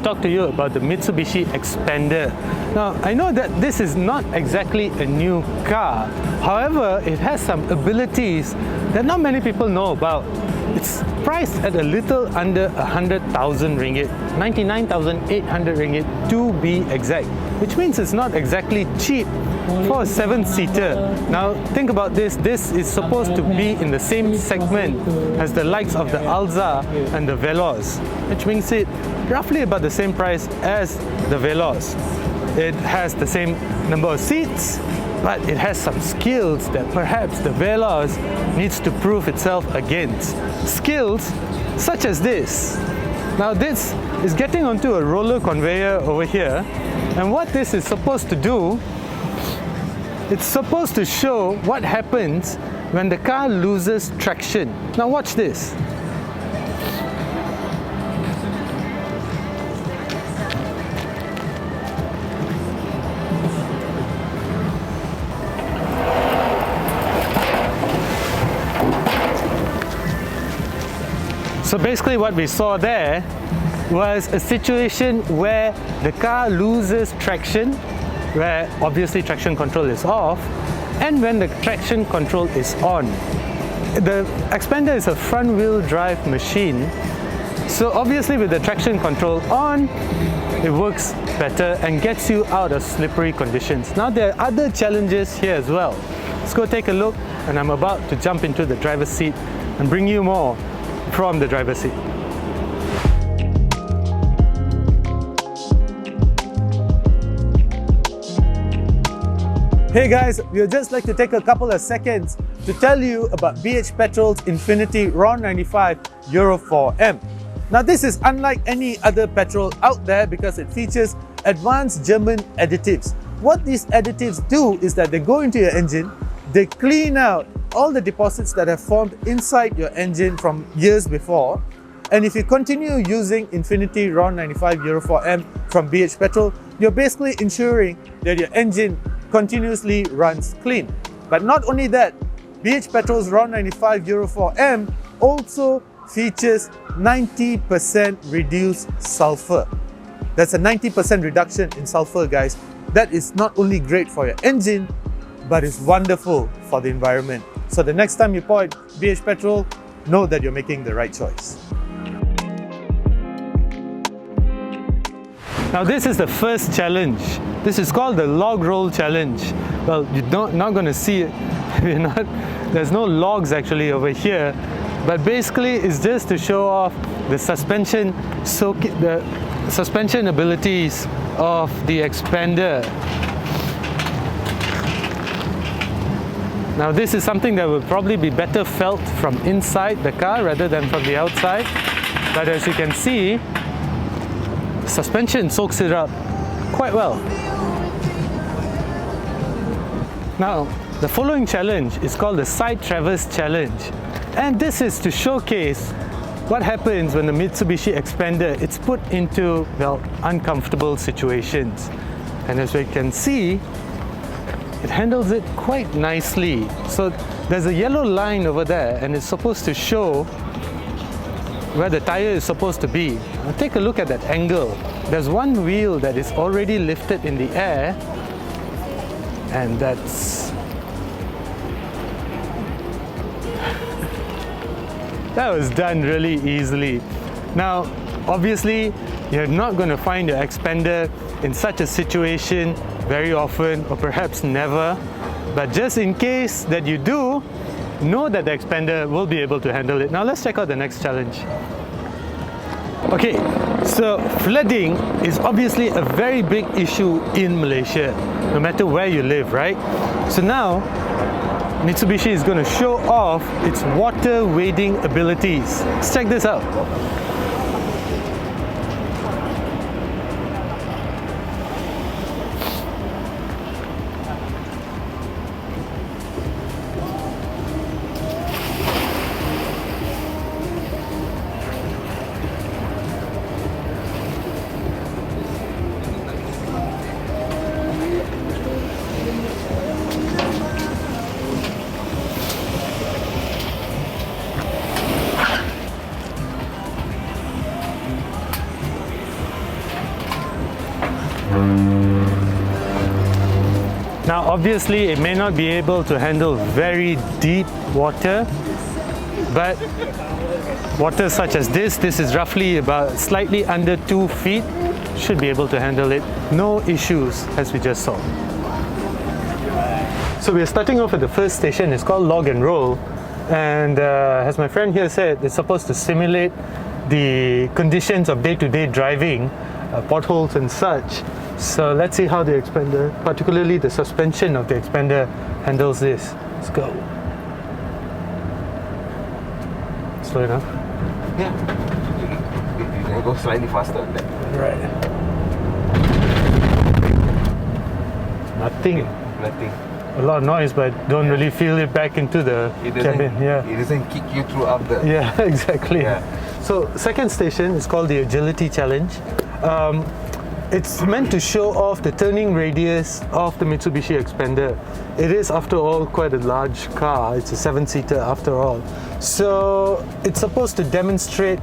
talk to you about the Mitsubishi XPander. Now, I know that this is not exactly a new car. However, it has some abilities that not many people know about. It's priced at a little under 100,000 ringgit, 99,800 ringgit to be exact, which means it's not exactly cheap for a 7-seater. Now think about this, this is supposed to be in the same segment as the likes of the Alza and the Veloz, which makes it roughly about the same price as the Veloz. It has the same number of seats, but it has some skills that perhaps the Veloz needs to prove itself against. Skills such as this. Now this is getting onto a roller conveyor over here, and what this is supposed to do, it's supposed to show what happens when the car loses traction. Now watch this. So basically what we saw there was a situation where the car loses traction, where obviously traction control is off, and when the traction control is on. The XPander is a front-wheel drive machine, so obviously with the traction control on, it works better and gets you out of slippery conditions. Now there are other challenges here as well. Let's go take a look, and I'm about to jump into the driver's seat and bring you more from the driver's seat. Hey guys, we would just like to take a couple of seconds to tell you about BH Petrol's Infinity RAW 95 Euro 4M. Now this is unlike any other petrol out there because it features advanced German additives. What these additives do is that they go into your engine, they clean out all the deposits that have formed inside your engine from years before, and if you continue using Infinity RAW 95 Euro 4M from BH Petrol, you're basically ensuring that your engine continuously runs clean. But not only that, BH Petrol's RAW 95 Euro 4M also features 90% reduced sulfur. That's a 90% reduction in sulfur, guys. That is not only great for your engine, but it's wonderful for the environment. So the next time you pour BH Petrol, know that you're making the right choice. Now this is the first challenge. This is called the log roll challenge. Well, you're not going to see it. There's no logs actually over here, but basically it's just to show off the suspension abilities of the XPander. Now this is something that will probably be better felt from inside the car rather than from the outside, but as you can see, suspension soaks it up quite well. Now the following challenge is called the side traverse challenge, and this is to showcase what happens when the Mitsubishi XPander it's put into, well, uncomfortable situations. And as we can see, it handles it quite nicely. So there's a yellow line over there, and it's supposed to show where the tire is supposed to be. Now take a look at that angle. There's one wheel that is already lifted in the air, and that was done really easily. Now obviously you're not going to find your XPander in such a situation very often, or perhaps never, but just in case that you do, know that the XPander will be able to handle it. Now let's check out the next challenge. Okay, so flooding is obviously a very big issue in Malaysia, no matter where you live, right? So now Mitsubishi is going to show off its water wading abilities. Let's check this out. Now obviously it may not be able to handle very deep water, but water such as this is roughly about slightly under 2 feet, should be able to handle it. No issues, as we just saw. So we're starting off at the first station. It's called Log and Roll, and as my friend here said, it's supposed to simulate the conditions of day-to-day driving, potholes and such. So let's see how the XPander, particularly the suspension of the XPander, handles this. Let's go. Slow enough? Yeah. You can go slightly faster than that. Right. Nothing. Nothing. A lot of noise, but don't really feel it back into the cabin. Yeah. It doesn't kick you throughout the... Yeah, exactly. Yeah. So second station is called the Agility Challenge. It's meant to show off the turning radius of the Mitsubishi XPander. It is, after all, quite a large car. It's a 7-seater after all. So it's supposed to demonstrate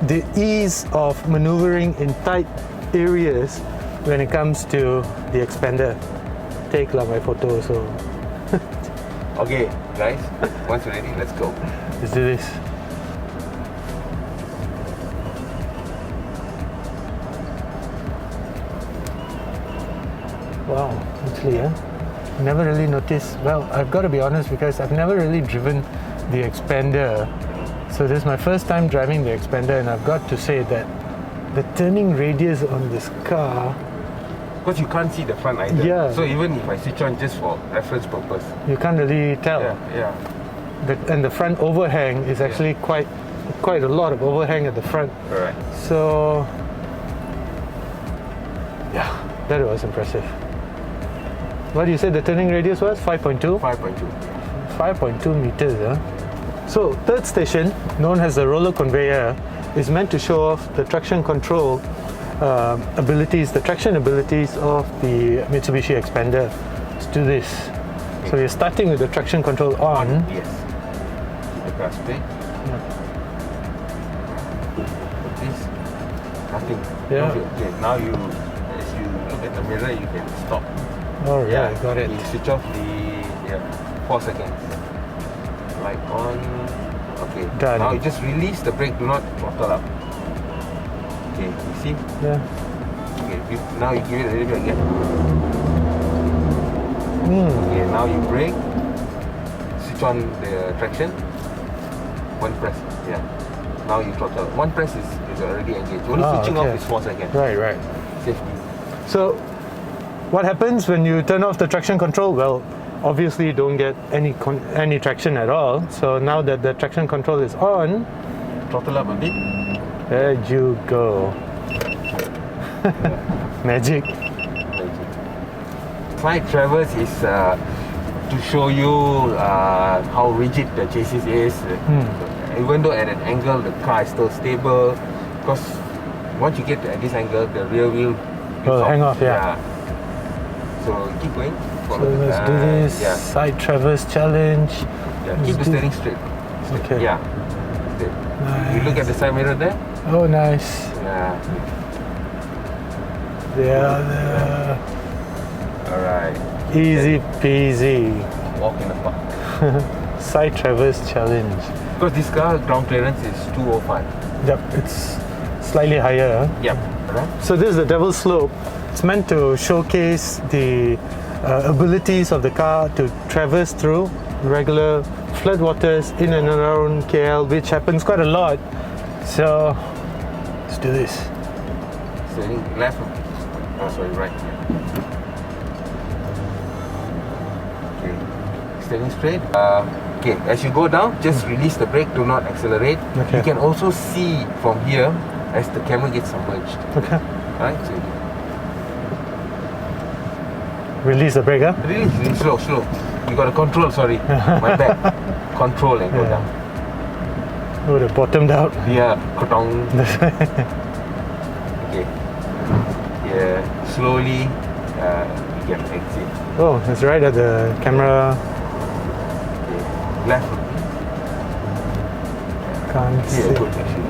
the ease of maneuvering in tight areas when it comes to the XPander. Take my photo, so... Okay, guys, once you're ready, let's go. Let's do this. Wow, actually, never really noticed. Well, I've got to be honest, because I've never really driven the XPander. So this is my first time driving the XPander, and I've got to say that the turning radius on this car... Because you can't see the front either. Yeah. So even if I switch on just for reference purpose. You can't really tell. Yeah. And the front overhang is actually quite a lot of overhang at the front. Alright. So... yeah, that was impressive. What do you say the turning radius was? 5.2? 5.2. 5.2 meters, huh? So, third station, known as the roller conveyor, is meant to show off the traction control abilities, the traction abilities of the Mitsubishi XPander. Let's do this. So we're starting with the traction control on. Yes. Keep the car straight. This, nothing. Yeah. Okay, now as you look at the mirror, you can stop. Oh yeah, got it. You switch off the 4 seconds. Light on. Okay. Done. Now you just release the brake. Do not throttle up. Okay. You see? Yeah. Okay. Now you give it a little bit again. Okay. Now you brake. Switch on the traction. One press. Yeah. Now you throttle. One press is already engaged. Only switching off is 4 seconds. Right. Safety. So, what happens when you turn off the traction control? Well, obviously you don't get any traction at all. So now that the traction control is on, Throttle up a bit. there you go. Magic. Side traverse is to show you how rigid the chassis is. Even though at an angle the car is still stable, because once you get at this angle, the rear wheel will hang off. Yeah. So keep going. So let's do this side traverse challenge. Yeah, keep the steering straight. Okay. Yeah. Straight. Nice. You look at the side mirror there. Oh, nice. Yeah. There. Alright. Easy peasy. Walk in the park. Side traverse challenge. Because this car ground clearance is 205. Yep, it's slightly higher. Huh? Yep. Right. So this is the Devil's Slope. It's meant to showcase the abilities of the car to traverse through regular floodwaters in and around KL, which happens quite a lot. So let's do this. Steering left. Oh, sorry, right. Okay. Steering straight. Okay, as you go down, just release the brake. Do not accelerate. Okay. You can also see from here as the camera gets submerged. Okay. Right. So Release the brake, huh? really slow. You got to control. Sorry, my bad. Control and go down. Oh, the bottomed out. Yeah, kotong. Okay. Yeah, slowly you can exit. Oh, it's right at the camera. Okay. Left. Can't see. Yeah, good actually.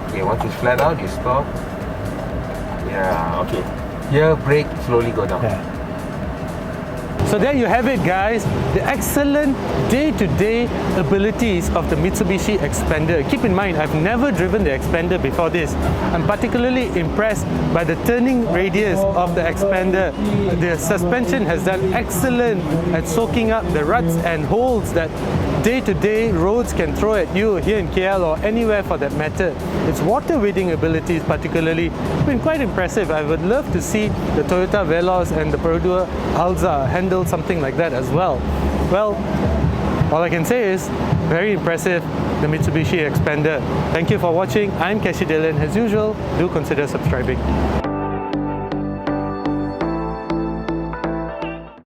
Okay, once it's flat out, you stop. Yeah, okay. Here, brake, slowly go down. Yeah. So there you have it, guys, the excellent day-to-day abilities of the Mitsubishi XPander. Keep in mind, I've never driven the XPander before this. I'm particularly impressed by the turning radius of the XPander. The suspension has done excellent at soaking up the ruts and holes that day-to-day roads can throw at you here in KL or anywhere for that matter. Its water wading abilities particularly have been quite impressive. I would love to see the Toyota Veloz and the Perodua Alza handle something like that as well. Well, all I can say is very impressive, the Mitsubishi XPander. Thank you for watching. I'm Kashi Dylan. As usual, do consider subscribing.